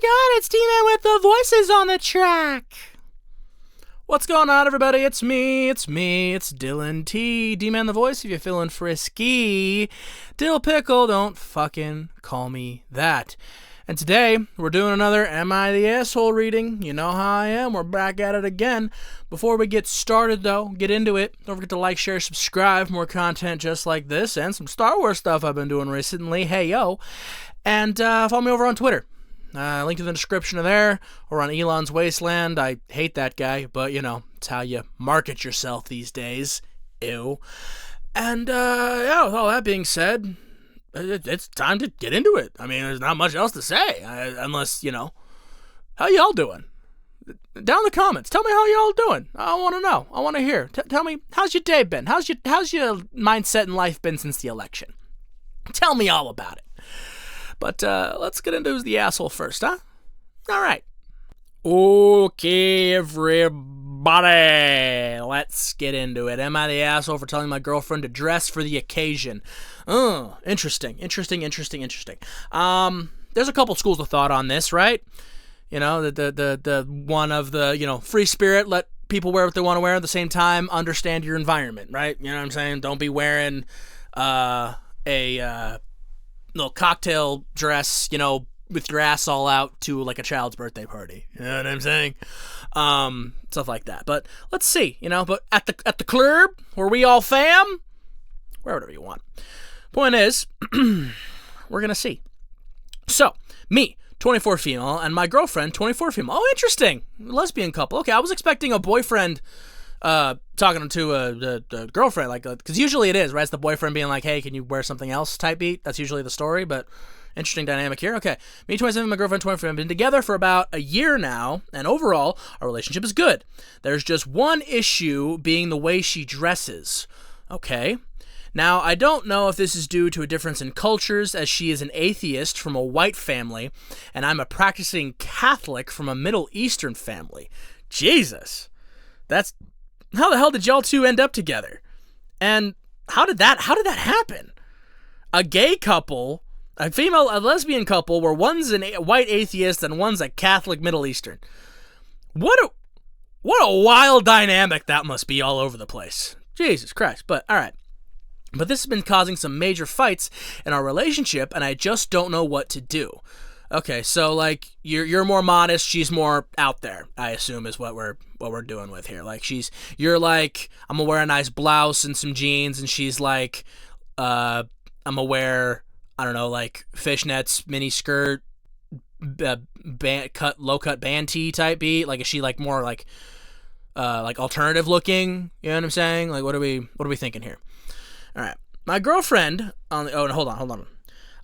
god, it's D-Man with the voices on the track. What's going on, everybody? It's me, it's Dylan T. D-Man the voice if you're feeling frisky. Dill Pickle, don't fucking call me that. And today, we're doing another Am I the Asshole reading. You know how I am, we're back at it again. Before we get started, though, get into it, don't forget to like, share, subscribe for more content just like this, and some Star Wars stuff I've been doing recently, hey yo. And follow me over on Twitter. Link in the description of there, or on Elon's Wasteland. I hate that guy, but you know, it's how you market yourself these days. Ew. And yeah, with all that being said, it's time to get into it. I mean, there's not much else to say, unless, you know, how y'all doing? Down in the comments, tell me how y'all doing. I want to know. I want to hear. Tell me, how's your day been? How's your mindset in life been since the election? Tell me all about it. But let's get into who's the asshole first, huh? All right. Okay, everybody. Let's get into it. Am I the asshole for telling my girlfriend to dress for the occasion? Interesting. There's a couple schools of thought on this, right? You know, the one of the, you know, free spirit, let people wear what they want to wear at the same time, understand your environment, right? You know what I'm saying? Don't be wearing a little cocktail dress, you know, with your ass all out to like a child's birthday party. You know what I'm saying? Stuff like that. But let's see, you know, but at the club where we all fam, wear whatever you want. Point is, we're gonna see. So, me, 24 female, and my girlfriend, 24 female. Oh, interesting. Lesbian couple. Okay, I was expecting a boyfriend talking to the girlfriend, like, because usually it is, right? It's the boyfriend being like, hey, can you wear something else type beat. That's usually the story, but interesting dynamic here. Okay, me, 27, my girlfriend, 24, have been together for about a year now, and overall, our relationship is good. There's just one issue being the way she dresses. Okay. Now, I don't know if this is due to a difference in cultures, as she is an atheist from a white family, and I'm a practicing Catholic from a Middle Eastern family. Jesus. How the hell did y'all two end up together? And how did that happen? A gay couple, a lesbian couple, where one's a white atheist and one's a Catholic Middle Eastern. What a wild dynamic that must be all over the place. Jesus Christ. But, all right. But this has been causing some major fights in our relationship, and I just don't know what to do. Okay, so like you're more modest, she's more out there, I assume is what we're doing with here. Like you're like, I'm gonna wear a nice blouse and some jeans, and she's like, I'm gonna wear, I don't know, like fishnets, mini skirt, low cut band tee type beat. Like, is she like more like alternative looking? You know what I'm saying? Like, what are we thinking here? All right, my girlfriend hold on.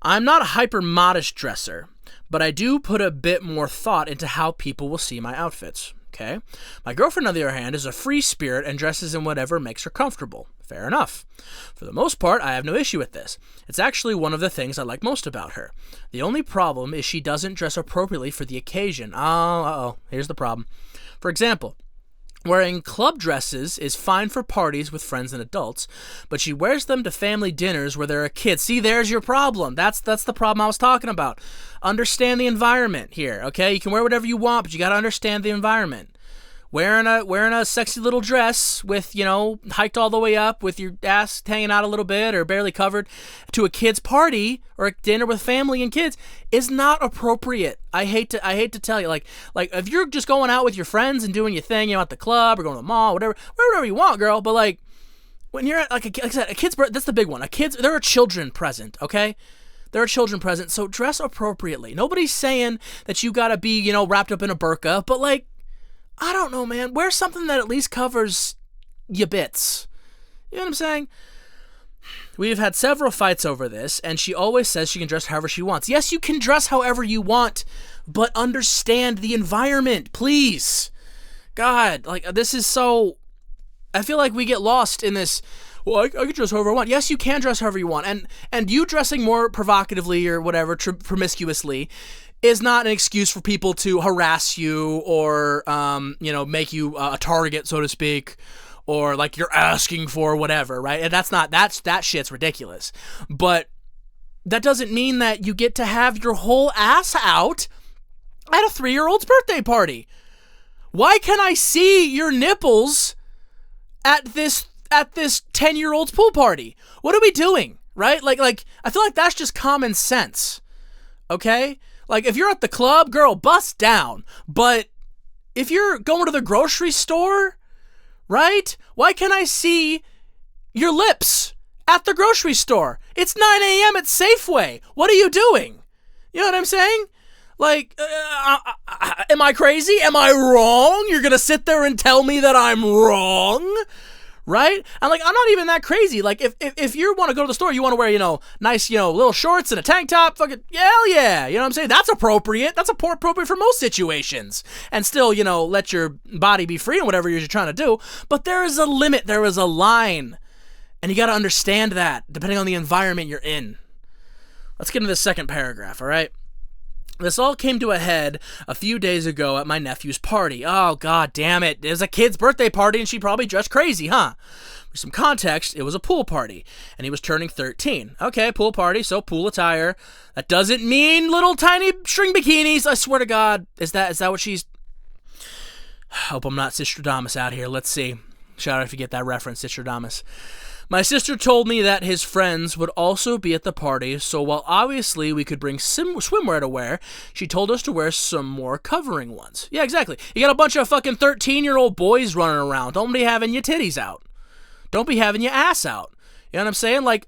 I'm not a hyper modest dresser, but I do put a bit more thought into how people will see my outfits, okay? My girlfriend, on the other hand, is a free spirit and dresses in whatever makes her comfortable. Fair enough. For the most part, I have no issue with this. It's actually one of the things I like most about her. The only problem is she doesn't dress appropriately for the occasion. Here's the problem. For example, wearing club dresses is fine for parties with friends and adults, but she wears them to family dinners where there are kids. See, there's your problem. That's the problem I was talking about. Understand the environment here, okay? You can wear whatever you want, but you got to understand the environment. Wearing a sexy little dress with, you know, hiked all the way up with your ass hanging out a little bit or barely covered to a kid's party or a dinner with family and kids is not appropriate. I hate to tell you, like if you're just going out with your friends and doing your thing, you know, at the club or going to the mall, whatever you want, girl. But like when you're at, like I said, a kid's birthday, that's the big one. There are children present, okay? There are children present, so dress appropriately. Nobody's saying that you gotta be, you know, wrapped up in a burqa, but like, I don't know, man. Wear something that at least covers your bits. You know what I'm saying? We've had several fights over this, and she always says she can dress however she wants. Yes, you can dress however you want, but understand the environment, please. God, like, this is so... I feel like we get lost in this, well, I can dress however I want. Yes, you can dress however you want. And you dressing more provocatively or whatever, promiscuously, is not an excuse for people to harass you or, you know, make you a target, so to speak, or like you're asking for whatever, right? And that shit's ridiculous. But that doesn't mean that you get to have your whole ass out at a 3-year-old's birthday party. Why can't I see your nipples at this 10-year-old's pool party? What are we doing? Right? Like I feel like that's just common sense. Okay? Like, if you're at the club, girl, bust down. But if you're going to the grocery store, right? Why can't I see your lips at the grocery store? It's 9 a.m. at Safeway. What are you doing? You know what I'm saying? Like, am I crazy? Am I wrong? You're going to sit there and tell me that I'm wrong? Right? I'm not even that crazy. Like, if you want to go to the store, you want to wear, nice, little shorts and a tank top, fucking, hell yeah. You know what I'm saying? That's appropriate. That's appropriate for most situations. And still, let your body be free and whatever you're trying to do. But there is a limit. There is a line. And you got to understand that, depending on the environment you're in. Let's get into the second paragraph, all right? This all came to a head a few days ago at my nephew's party. Oh, god damn it. It was a kid's birthday party and she probably dressed crazy, huh? For some context, it was a pool party, and he was turning 13. Okay, pool party, so pool attire. That doesn't mean little tiny string bikinis, I swear to God. Is that what she's... Hope I'm not Sistradamus out here. Let's see. Shout out if you get that reference, Sistradamus. My sister told me that his friends would also be at the party, so while obviously we could bring swimwear to wear, she told us to wear some more covering ones. Yeah, exactly. You got a bunch of fucking 13-year-old boys running around. Don't be having your titties out. Don't be having your ass out. You know what I'm saying? Like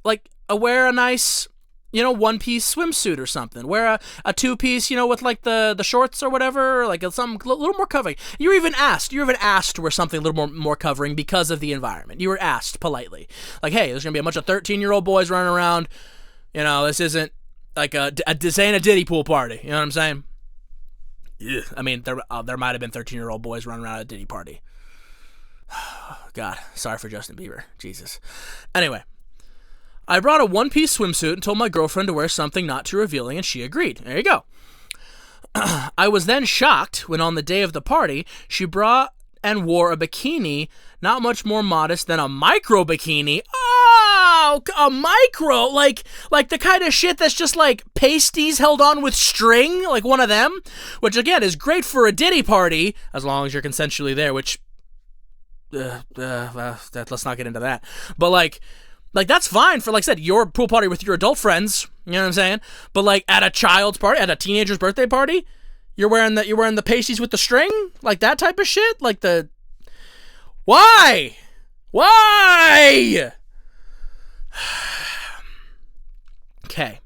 wear a nice, one-piece swimsuit or something. Wear a two-piece, with like the shorts or whatever, or like something a little more covering. You were even asked to wear something a little more covering because of the environment. You were asked politely. Like, hey, there's going to be a bunch of 13-year-old boys running around. This isn't like this ain't a Diddy pool party. You know what I'm saying? Yeah. I mean, there might have been 13-year-old boys running around at a Diddy party. God, sorry for Justin Bieber. Jesus. Anyway. I brought a one-piece swimsuit and told my girlfriend to wear something not too revealing, and she agreed. There you go. I was then shocked when on the day of the party, she brought and wore a bikini not much more modest than a micro bikini. Oh, a micro? Like the kind of shit that's just like pasties held on with string, like one of them, which again is great for a Diddy party, as long as you're consensually there, which, let's not get into that. But like that's fine for, like I said, your pool party with your adult friends. You know what I'm saying? But like at a child's party, at a teenager's birthday party, you're wearing the pasties with the string, like that type of shit. Like the why? Okay.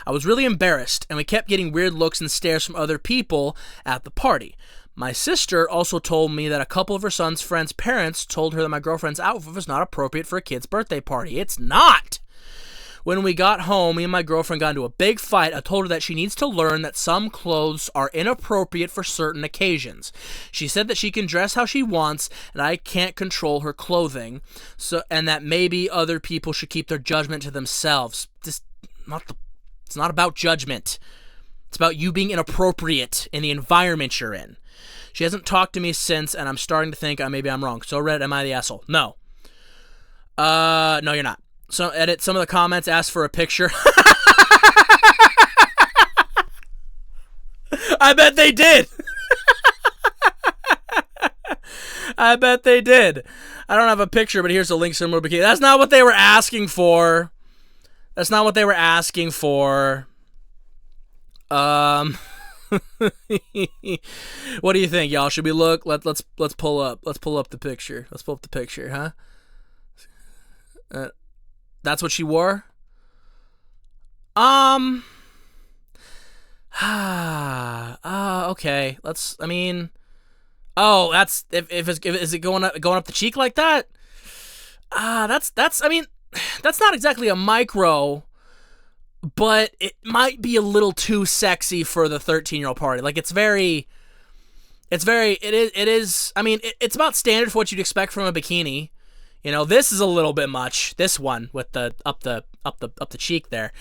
I was really embarrassed, and we kept getting weird looks and stares from other people at the party. My sister also told me that a couple of her son's friends' parents told her that my girlfriend's outfit was not appropriate for a kid's birthday party. It's not! When we got home, me and my girlfriend got into a big fight. I told her that she needs to learn that some clothes are inappropriate for certain occasions. She said that she can dress how she wants, and I can't control her clothing, and that maybe other people should keep their judgment to themselves. It's not about judgment. It's about you being inappropriate in the environment you're in. She hasn't talked to me since, and I'm starting to think maybe I'm wrong. So, Reddit, am I the asshole? No. No, you're not. So, edit some of the comments, ask for a picture. I bet they did. I bet they did. I don't have a picture, but here's a link similar bikini. That's not what they were asking for. That's not what they were asking for. What do you think, y'all? Should we look? Let's pull up the picture. Let's pull up the picture, huh? That's what she wore? Okay. That's is it going up the cheek like that? That's not exactly a micro, but it might be a little too sexy for the 13-year-old party. Like it's about standard for what you'd expect from a bikini. This is a little bit much. This one with the up the cheek there.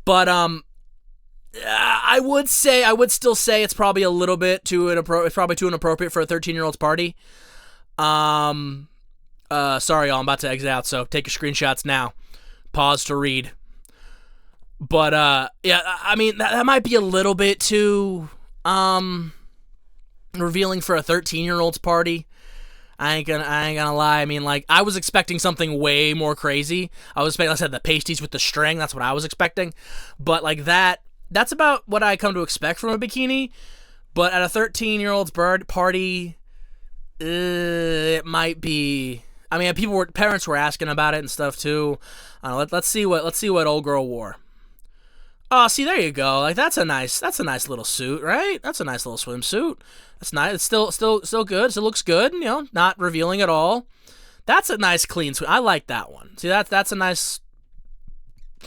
But I would still say it's probably a little bit too inappropriate for a 13-year-old's party. Sorry, y'all, I'm about to exit out, so take your screenshots now. Pause to read. But, yeah, I mean, that might be a little bit too Revealing for a 13-year-old's party. I ain't gonna lie. I mean, like, I was expecting something way more crazy. I was expecting, like I said, the pasties with the string. That's what I was expecting. But like that's about what I come to expect from a bikini. But at a 13-year-old's party, it might be. I mean, parents were asking about it and stuff too. Let's see what old girl wore. Oh, see, there you go. Like, that's a nice little suit, right? That's a nice little swimsuit. That's nice. It's still good. So it looks good. You know, not revealing at all. That's a nice clean swim. I like that one. See, that's a nice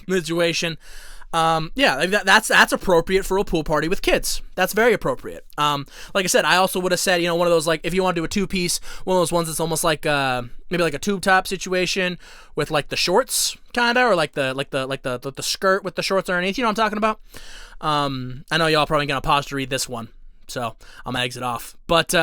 situation. Yeah, that's appropriate for a pool party with kids. That's very appropriate. Like I said, I also would have said, you know, one of those, like, if you want to do a two-piece, one of those ones that's almost like maybe like a tube top situation with like the shorts kind of, or like the skirt with the shorts underneath. You know what I'm talking about? I know y'all probably gonna pause to read this one, so I'm gonna exit off. But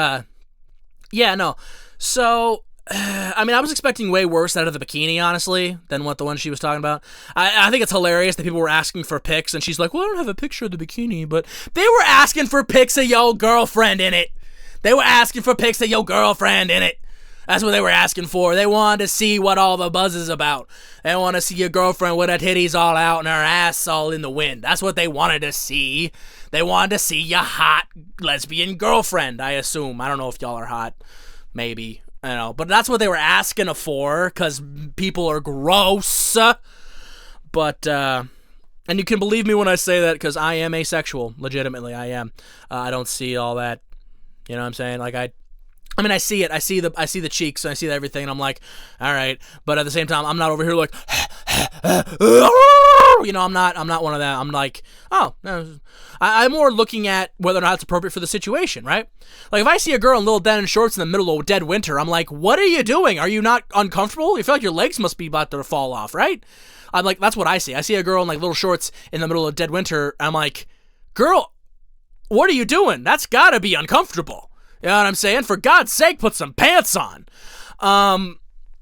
yeah, no. So I mean, I was expecting way worse out of the bikini, honestly, than what the one she was talking about. I think it's hilarious that people were asking for pics, and she's like, well, I don't have a picture of the bikini, but they were asking for pics of your girlfriend in it. They were asking for pics of your girlfriend in it. That's what they were asking for. They wanted to see what all the buzz is about. They want to see your girlfriend with her titties all out and her ass all in the wind. That's what they wanted to see. They wanted to see your hot lesbian girlfriend, I assume. I don't know if y'all are hot. Maybe. I don't know, but that's what they were asking for, because people are gross. But, and you can believe me when I say that, because I am asexual. Legitimately, I am. I don't see all that. You know what I'm saying? Like, I mean, I see it. I see the cheeks, and I see everything, and I'm like, all right. But at the same time, I'm not over here like, you know, I'm not one of that. I'm like, oh, no. I'm more looking at whether or not it's appropriate for the situation, right? Like, if I see a girl in little denim shorts in the middle of dead winter, I'm like, what are you doing? Are you not uncomfortable? You feel like your legs must be about to fall off, right? I'm like, that's what I see. I see a girl in like little shorts in the middle of dead winter. I'm like, girl, what are you doing? That's gotta be uncomfortable. You know what I'm saying? For God's sake, put some pants on.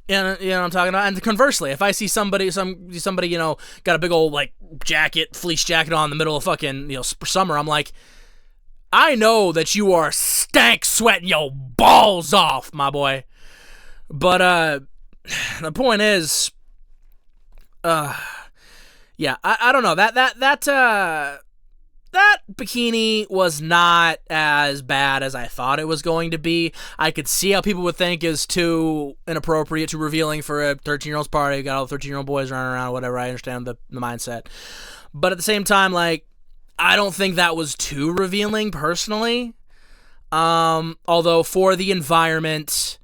You know what I'm talking about? And conversely, if I see somebody, you know, got a big old, like, fleece jacket on in the middle of fucking, you know, summer, I'm like, I know that you are stank sweating your balls off, my boy. But, the point is, yeah, I don't know. That bikini was not as bad as I thought it was going to be. I could see how people would think is too inappropriate, too revealing for a 13-year-old's party. You got all the 13-year-old boys running around, whatever. I understand the mindset. But at the same time, like, I don't think that was too revealing, personally. Although, for the environment,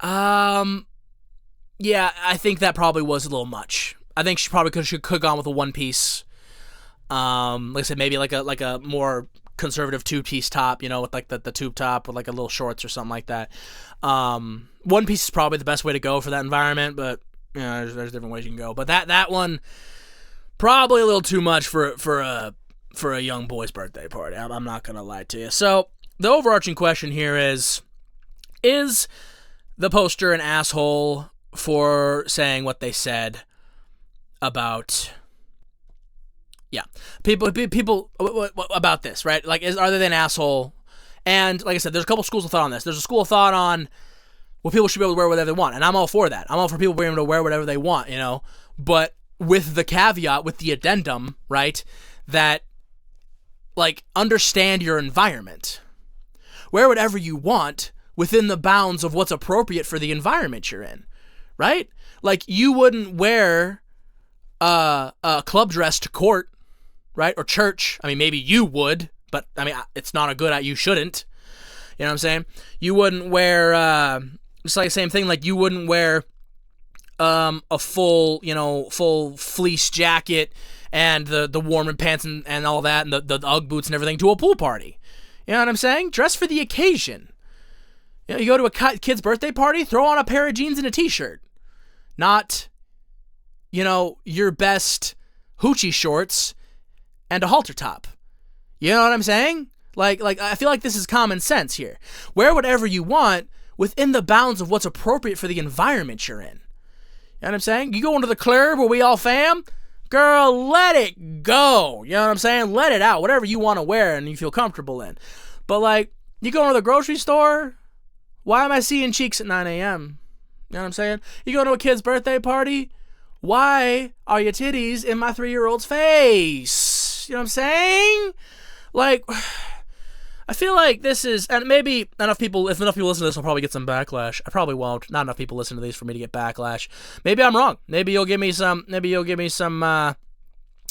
yeah, I think that probably was a little much. I think she probably could have gone with a one-piece. Like I said, maybe like a more conservative two-piece top, you know, with like the tube top with like a little shorts or something like that. One piece is probably the best way to go for that environment, but you know, there's different ways you can go. But that one probably a little too much for a young boy's birthday party. I'm not gonna lie to you. So the overarching question here is the poster an asshole for saying what they said about? Yeah, people about this, right? Like, are they an asshole? And like I said, there's a couple schools of thought on this. There's a school of thought on, well, people should be able to wear whatever they want, and I'm all for that. I'm all for people being able to wear whatever they want, you know. But with the caveat, with the addendum, right, that, like, understand your environment. Wear whatever you want within the bounds of what's appropriate for the environment you're in, right? Like, you wouldn't wear a club dress to court, right? Or church. I mean, maybe you would, but I mean, it's not a good, you shouldn't. You know what I'm saying? You wouldn't wear, it's like the same thing, like you wouldn't wear a full fleece jacket and the warming pants and all that, and the Ugg boots and everything to a pool party. You know what I'm saying? Dress for the occasion. You know, you go to a kid's birthday party, throw on a pair of jeans and a t-shirt. Not, you know, your best hoochie shorts and a halter top. You know what I'm saying? Like I feel like this is common sense here. Wear whatever you want within the bounds of what's appropriate for the environment you're in. You know what I'm saying? You go into the club where we all fam, Girl, let it go. You know what I'm saying? Let it out. Whatever you want to wear and you feel comfortable in. But, like, you go to the grocery store, why am I seeing cheeks at 9 a.m.? You know what I'm saying? You go to a kid's birthday party, why are your titties in my 3-year-old's face? You know what I'm saying? Like, I feel like this is, and maybe if enough people listen to this, I'll probably get some backlash. I probably won't. Not enough people listen to these for me to get backlash. Maybe I'm wrong. Maybe you'll give me some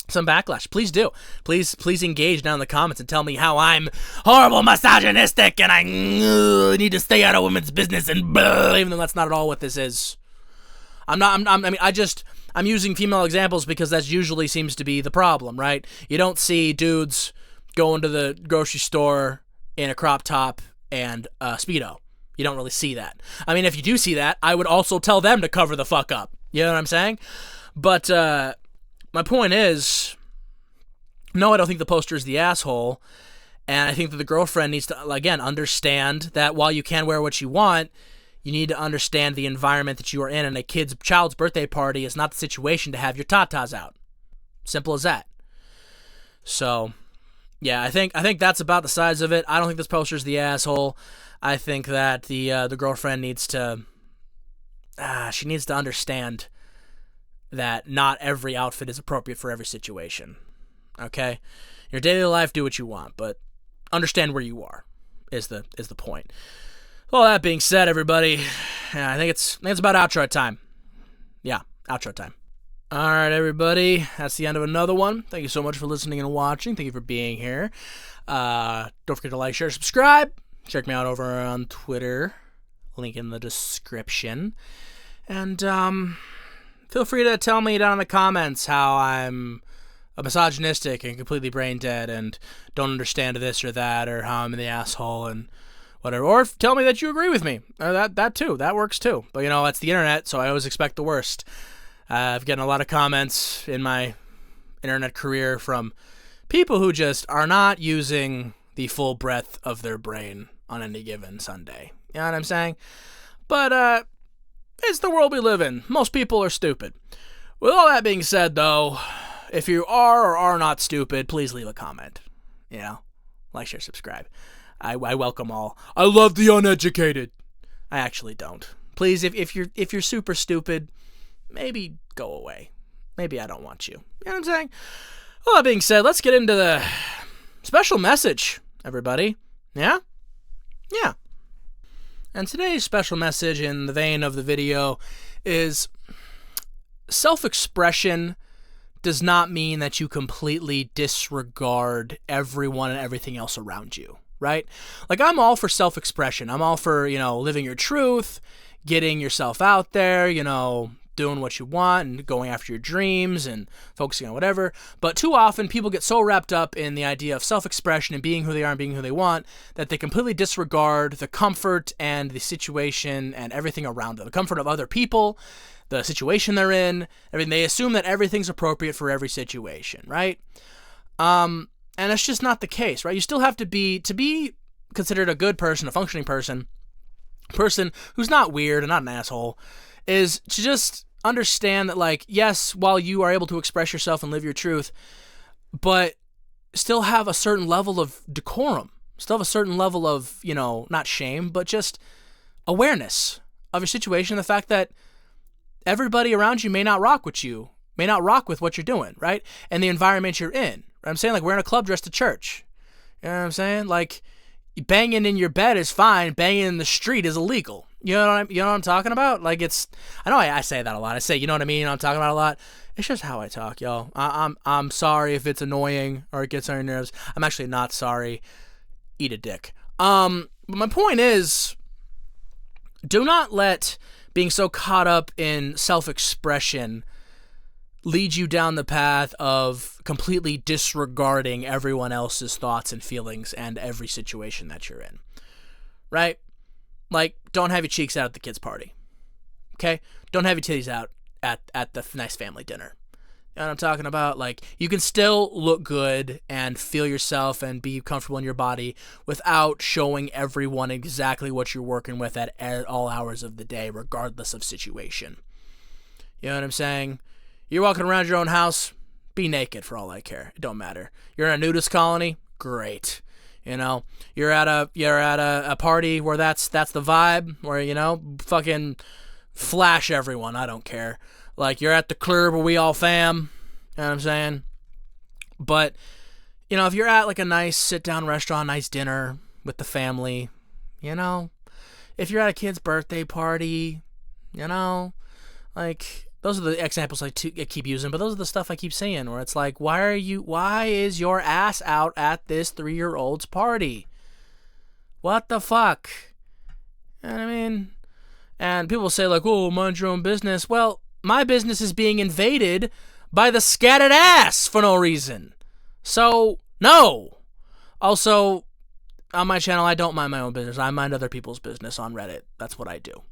backlash. Please do. Please engage down in the comments and tell me how I'm horrible, misogynistic, and I need to stay out of women's business and blah, even though that's not at all what this is. I'm using female examples because that usually seems to be the problem, right? You don't see dudes going to the grocery store in a crop top and a Speedo. You don't really see that. I mean, if you do see that, I would also tell them to cover the fuck up. You know what I'm saying? But my point is, no, I don't think the poster is the asshole. And I think that the girlfriend needs to, again, understand that while you can wear what you want, you need to understand the environment that you are in. And a child's birthday party is not the situation to have your tatas out. Simple as that. So, yeah, I think that's about the size of it. I don't think this poster is the asshole. I think that the girlfriend needs to, she needs to understand that not every outfit is appropriate for every situation. Okay? In your daily life, do what you want, but understand where you are is the point. All that being said, everybody, yeah, I think it's about outro time. Yeah, outro time. All right, everybody, that's the end of another one. Thank you so much for listening and watching. Thank you for being here. Don't forget to like, share, subscribe. Check me out over on Twitter. Link in the description. And feel free to tell me down in the comments how I'm a misogynistic and completely brain dead and don't understand this or that, or how I'm the asshole and whatever. Or tell me that you agree with me. That too. That works too. But, you know, that's the internet, so I always expect the worst. I've gotten a lot of comments in my internet career from people who just are not using the full breadth of their brain on any given Sunday. You know what I'm saying? But it's the world we live in. Most people are stupid. With all that being said, though, if you are or are not stupid, please leave a comment. You know, like, share, subscribe. I welcome all. I love the uneducated. I actually don't. Please, if you're super stupid, maybe go away. Maybe I don't want you. You know what I'm saying? All that being said, let's get into the special message, everybody. Yeah? Yeah. And today's special message, in the vein of the video, is self-expression does not mean that you completely disregard everyone and everything else around you, right? Like, I'm all for self-expression. I'm all for, you know, living your truth, getting yourself out there, you know, doing what you want and going after your dreams and focusing on whatever. But too often people get so wrapped up in the idea of self-expression and being who they are and being who they want that they completely disregard the comfort and the situation and everything around them. The comfort of other people, the situation they're in, everything. They assume that everything's appropriate for every situation, right? And it's just not the case, right? You still have to be considered a good person, a functioning person who's not weird and not an asshole, is to just understand that, like, yes, while you are able to express yourself and live your truth, but still have a certain level of decorum, still have a certain level of, you know, not shame, but just awareness of your situation, the fact that everybody around you may not rock with you, may not rock with what you're doing, right? And the environment you're in. Right? I'm saying, like, wearing a club dress to church. You know what I'm saying? Like, banging in your bed is fine, banging in the street is illegal. You know what I'm talking about? Like, it's, I know I say that a lot. I say, you know what I mean? I'm talking about a lot. It's just how I talk, y'all. I'm sorry if it's annoying or it gets on your nerves. I'm actually not sorry. Eat a dick. But my point is, do not let being so caught up in self-expression lead you down the path of completely disregarding everyone else's thoughts and feelings and every situation that you're in. Right? Like, don't have your cheeks out at the kids' party. Okay? Don't have your titties out at the nice family dinner. You know what I'm talking about? Like, you can still look good and feel yourself and be comfortable in your body without showing everyone exactly what you're working with at all hours of the day, regardless of situation. You know what I'm saying? You're walking around your own house, Be naked for all I care. It don't matter. You're in a nudist colony? Great. You know, you're at a party where that's the vibe, where, you know, fucking flash everyone. I don't care. Like, you're at the club where we all fam. You know what I'm saying? But, you know, if you're at like a nice sit-down restaurant, nice dinner with the family, you know, if you're at a kid's birthday party, you know, like, those are the examples I keep using, but those are the stuff I keep saying, where it's like, why is your ass out at this 3-year-old's party? What the fuck? You know what I mean? And people say, like, oh, mind your own business. Well, my business is being invaded by the scattered ass for no reason. So, no. Also, on my channel, I don't mind my own business. I mind other people's business on Reddit. That's what I do.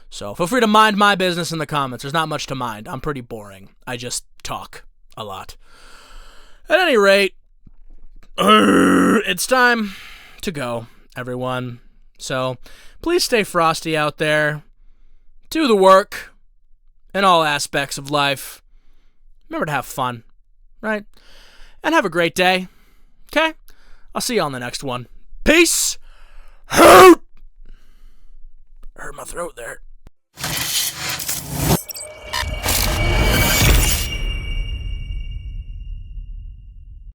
So feel free to mind my business in the comments. There's not much to mind. I'm pretty boring. I just talk a lot. At any rate, it's time to go, everyone. So please stay frosty out there. Do the work in all aspects of life. Remember to have fun, right? And have a great day. Okay? I'll see you on the next one. Peace out! Hurt my throat there.